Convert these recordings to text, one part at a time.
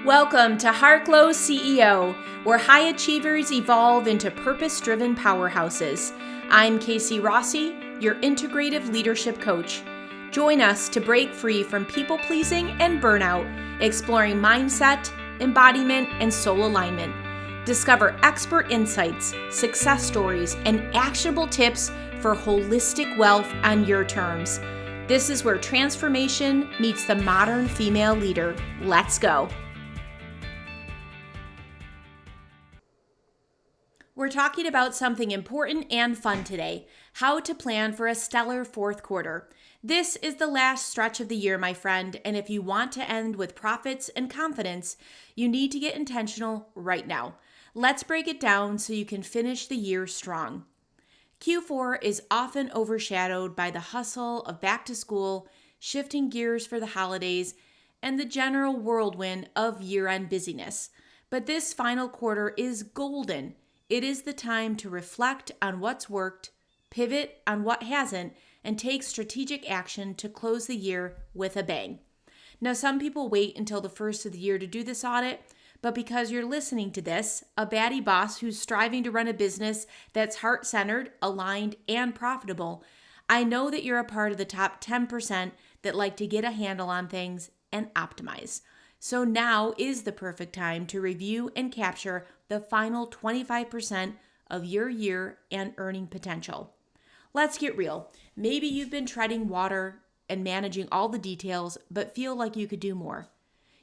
Welcome to Heartglow CEO, where high achievers evolve into purpose-driven powerhouses. I'm Casey Rossi, your integrative leadership coach. Join us to break free from people-pleasing and burnout, exploring mindset, embodiment, and soul alignment. Discover expert insights, success stories, and actionable tips for holistic wealth on your terms. This is where transformation meets the modern female leader. Let's go. We're talking about something important and fun today, how to plan for a stellar fourth quarter. This is the last stretch of the year, my friend, and if you want to end with profits and confidence, you need to get intentional right now. Let's break it down so you can finish the year strong. Q4 is often overshadowed by the hustle of back to school, shifting gears for the holidays, and the general whirlwind of year-end busyness. But this final quarter is golden. It is the time to reflect on what's worked, pivot on what hasn't, and take strategic action to close the year with a bang. Now, some people wait until the first of the year to do this audit, but because you're listening to this, a baddie boss who's striving to run a business that's heart-centered, aligned, and profitable, I know that you're a part of the top 10% that like to get a handle on things and optimize. So now is the perfect time to review and capture the final 25% of your year and earning potential. Let's get real. Maybe you've been treading water and managing all the details, but feel like you could do more.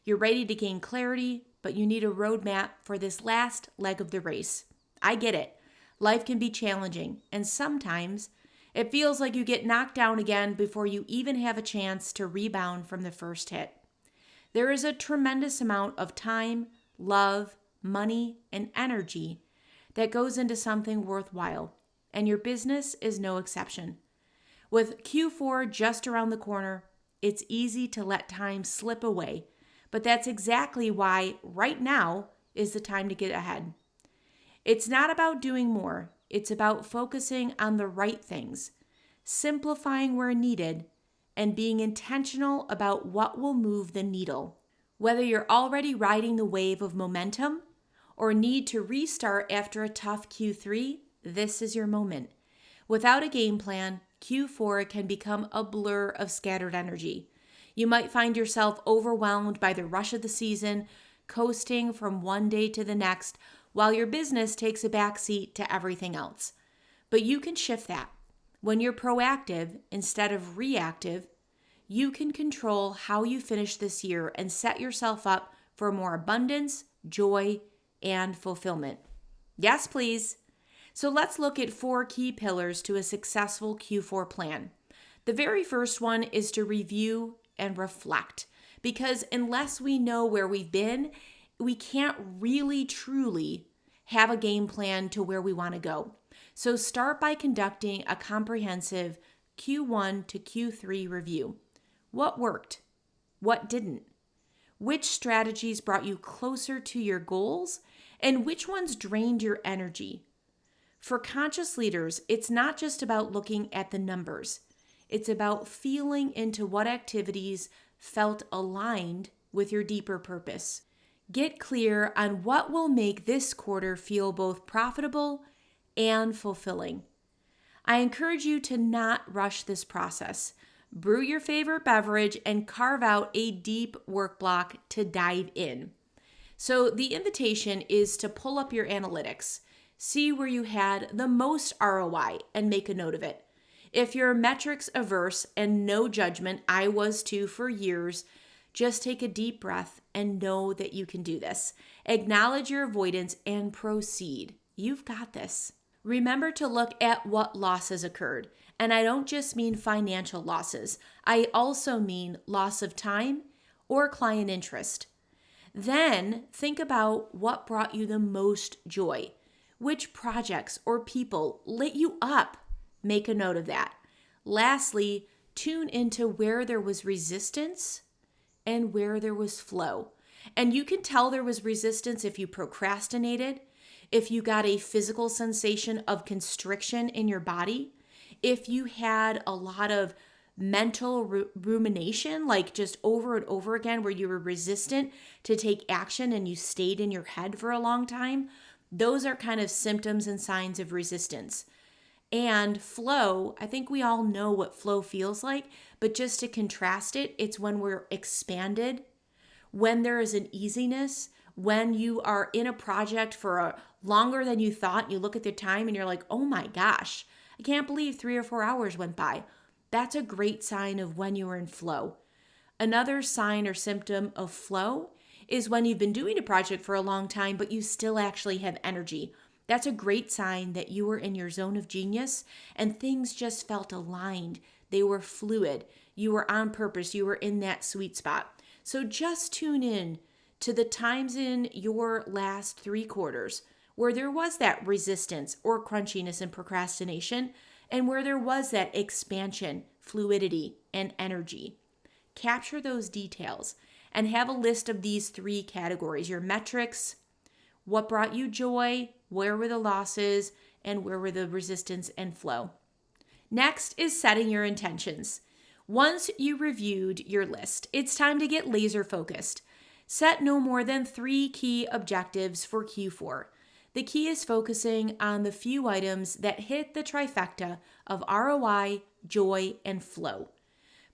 You're ready to gain clarity, but you need a roadmap for this last leg of the race. I get it. Life can be challenging, and sometimes it feels like you get knocked down again before you even have a chance to rebound from the first hit. There is a tremendous amount of time, love, money, and energy that goes into something worthwhile, and your business is no exception. With Q4 just around the corner, it's easy to let time slip away, but that's exactly why right now is the time to get ahead. It's not about doing more, it's about focusing on the right things, simplifying where needed, and being intentional about what will move the needle. Whether you're already riding the wave of momentum or need to restart after a tough Q3, this is your moment. Without a game plan, Q4 can become a blur of scattered energy. You might find yourself overwhelmed by the rush of the season, coasting from one day to the next, while your business takes a backseat to everything else. But you can shift that. When you're proactive instead of reactive, you can control how you finish this year and set yourself up for more abundance, joy, and fulfillment. Yes, please. So let's look at 4 key pillars to a successful Q4 plan. The very first one is to review and reflect, because unless we know where we've been, we can't really truly have a game plan to where we want to go. So start by conducting a comprehensive Q1 to Q3 review. What worked? What didn't? Which strategies brought you closer to your goals? And which ones drained your energy? For conscious leaders, it's not just about looking at the numbers. It's about feeling into what activities felt aligned with your deeper purpose. Get clear on what will make this quarter feel both profitable and fulfilling. I encourage you to not rush this process. Brew your favorite beverage and carve out a deep work block to dive in. So the invitation is to pull up your analytics, see where you had the most ROI, and make a note of it. If you're metrics averse, and no judgment, I was too for years, just take a deep breath and know that you can do this. Acknowledge your avoidance and proceed. You've got this. Remember to look at what losses occurred. And I don't just mean financial losses. I also mean loss of time or client interest. Then think about what brought you the most joy. Which projects or people lit you up? Make a note of that. Lastly, tune into where there was resistance and where there was flow. And you can tell there was resistance if you procrastinated, if you got a physical sensation of constriction in your body, if you had a lot of mental rumination, like just over and over again, where you were resistant to take action and you stayed in your head for a long time, those are kind of symptoms and signs of resistance. And flow, I think we all know what flow feels like, but just to contrast it, it's when we're expanded, when there is an easiness, when you are in a project for longer than you thought, and you look at the time and you're like, oh my gosh, I can't believe 3 or 4 hours went by. That's a great sign of when you are in flow. Another sign or symptom of flow is when you've been doing a project for a long time, but you still actually have energy. That's a great sign that you were in your zone of genius and things just felt aligned. They were fluid. You were on purpose. You were in that sweet spot. So just tune in to the times in your last 3 quarters where there was that resistance or crunchiness and procrastination, and where there was that expansion, fluidity, and energy. Capture those details and have a list of these 3 categories: your metrics, what brought you joy, where were the losses, and where were the resistance and flow. Next is setting your intentions. Once you reviewed your list, it's time to get laser focused. Set no more than 3 key objectives for Q4. The key is focusing on the few items that hit the trifecta of ROI, joy, and flow.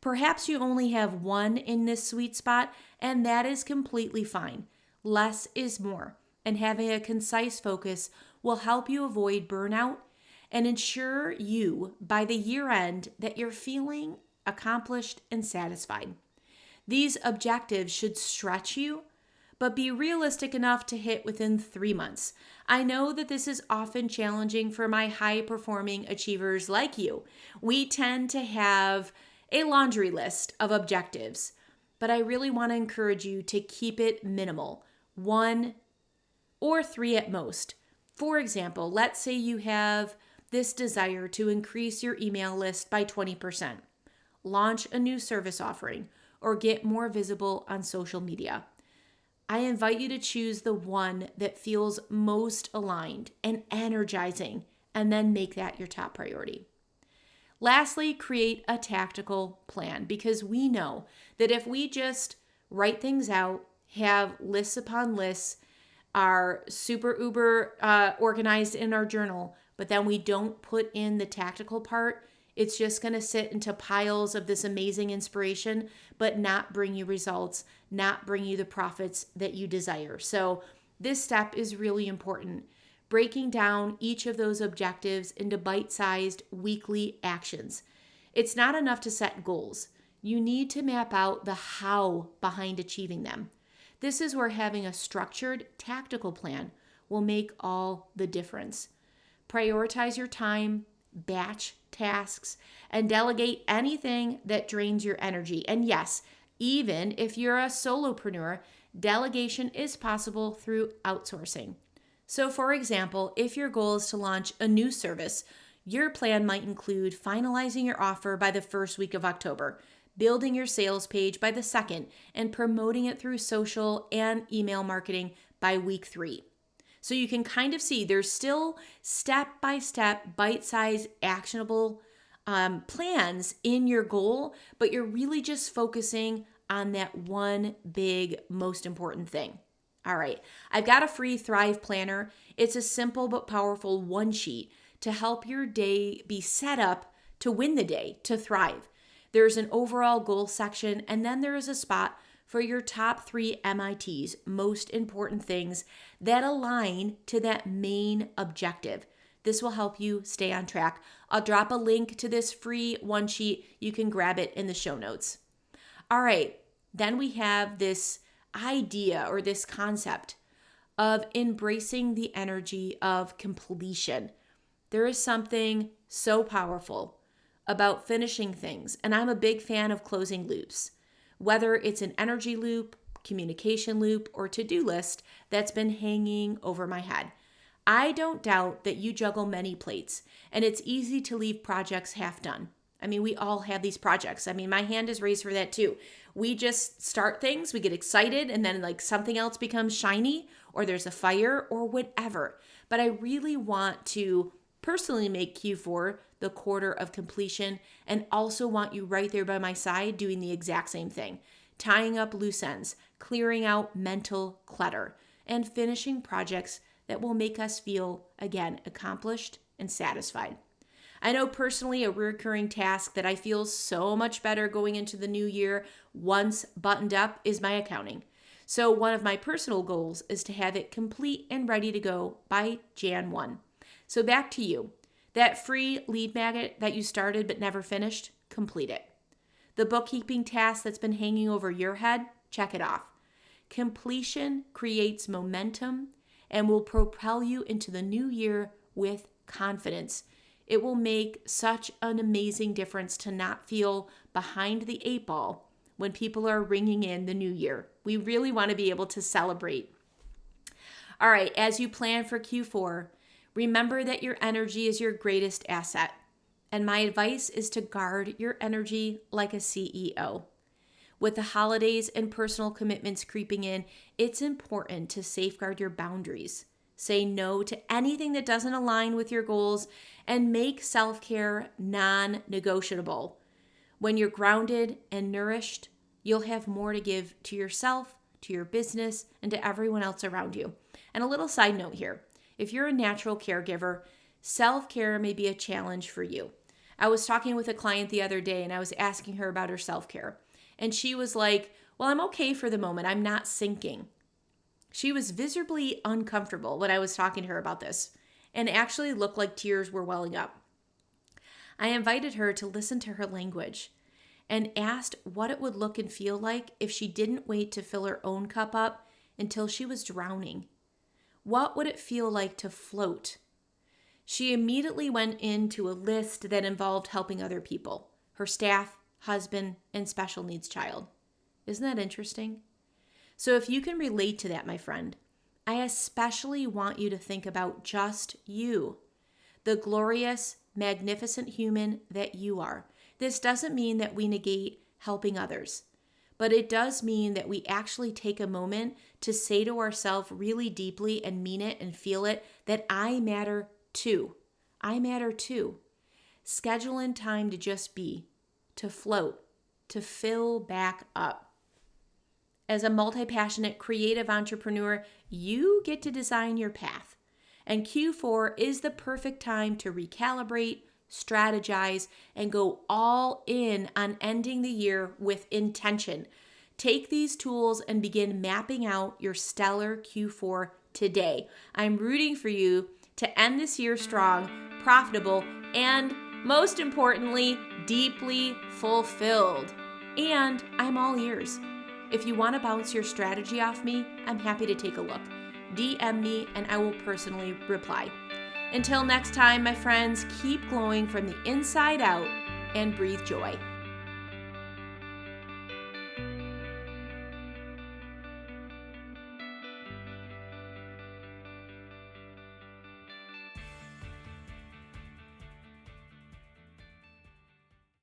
Perhaps you only have 1 in this sweet spot, and that is completely fine. Less is more, and having a concise focus will help you avoid burnout and ensure you, by the year end, that you're feeling accomplished and satisfied. These objectives should stretch you, but be realistic enough to hit within 3 months. I know that this is often challenging for my high-performing achievers like you. We tend to have a laundry list of objectives, but I really want to encourage you to keep it minimal, 1 or 3 at most. For example, let's say you have this desire to increase your email list by 20%, launch a new service offering, or get more visible on social media. I invite you to choose the one that feels most aligned and energizing, and then make that your top priority. Lastly, create a tactical plan, because we know that if we just write things out, have lists upon lists, are super uber organized in our journal, but then we don't put in the tactical part, it's just going to sit into piles of this amazing inspiration, but not bring you results, not bring you the profits that you desire. So this step is really important. Breaking down each of those objectives into bite-sized weekly actions. It's not enough to set goals. You need to map out the how behind achieving them. This is where having a structured, tactical plan will make all the difference. Prioritize your time, batch tasks, and delegate anything that drains your energy. And yes, even if you're a solopreneur, delegation is possible through outsourcing. So for example, if your goal is to launch a new service, your plan might include finalizing your offer by the first week of October, building your sales page by the second, and promoting it through social and email marketing by week 3. So you can kind of see there's still step-by-step, bite-sized, actionable plans in your goal, but you're really just focusing on that one big, most important thing. All right, I've got a free Thrive Planner. It's a simple but powerful one sheet to help your day be set up to win the day, to thrive. There's an overall goal section, and then there is a spot for your top 3 MITs, most important things that align to that main objective. This will help you stay on track. I'll drop a link to this free one sheet. You can grab it in the show notes. All right, then we have this idea or this concept of embracing the energy of completion. There is something so powerful about finishing things, and I'm a big fan of closing loops. Whether it's an energy loop, communication loop, or to-do list that's been hanging over my head. I don't doubt that you juggle many plates, and it's easy to leave projects half done. I mean, we all have these projects. I mean, my hand is raised for that too. We just start things, we get excited, and then like something else becomes shiny, or there's a fire, or whatever. But I really want to personally make Q4 the quarter of completion and also want you right there by my side doing the exact same thing, tying up loose ends, clearing out mental clutter, and finishing projects that will make us feel, again, accomplished and satisfied. I know personally a recurring task that I feel so much better going into the new year once buttoned up is my accounting. So one of my personal goals is to have it complete and ready to go by Jan 1. So back to you. That free lead magnet that you started but never finished, complete it. The bookkeeping task that's been hanging over your head, check it off. Completion creates momentum and will propel you into the new year with confidence. It will make such an amazing difference to not feel behind the 8 ball when people are ringing in the new year. We really want to be able to celebrate. All right, as you plan for Q4, remember that your energy is your greatest asset. And my advice is to guard your energy like a CEO. With the holidays and personal commitments creeping in, it's important to safeguard your boundaries. Say no to anything that doesn't align with your goals and make self-care non-negotiable. When you're grounded and nourished, you'll have more to give to yourself, to your business, and to everyone else around you. And a little side note here. If you're a natural caregiver, self-care may be a challenge for you. I was talking with a client the other day and I was asking her about her self-care. And she was like, well, I'm okay for the moment. I'm not sinking. She was visibly uncomfortable when I was talking to her about this and actually looked like tears were welling up. I invited her to listen to her language and asked what it would look and feel like if she didn't wait to fill her own cup up until she was drowning. What would it feel like to float? She immediately went into a list that involved helping other people, her staff, husband, and special needs child. Isn't that interesting? So if you can relate to that, my friend, I especially want you to think about just you, the glorious, magnificent human that you are. This doesn't mean that we negate helping others, but it does mean that we actually take a moment to say to ourselves really deeply and mean it and feel it that I matter too. I matter too. Schedule in time to just be, to float, to fill back up. As a multi-passionate creative entrepreneur, you get to design your path. And Q4 is the perfect time to recalibrate, strategize, and go all in on ending the year with intention. Take these tools and begin mapping out your stellar Q4 today. I'm rooting for you to end this year strong, profitable, and most importantly, deeply fulfilled. And I'm all ears. If you want to bounce your strategy off me, I'm happy to take a look. DM me and I will personally reply. Until next time, my friends, keep glowing from the inside out and breathe joy.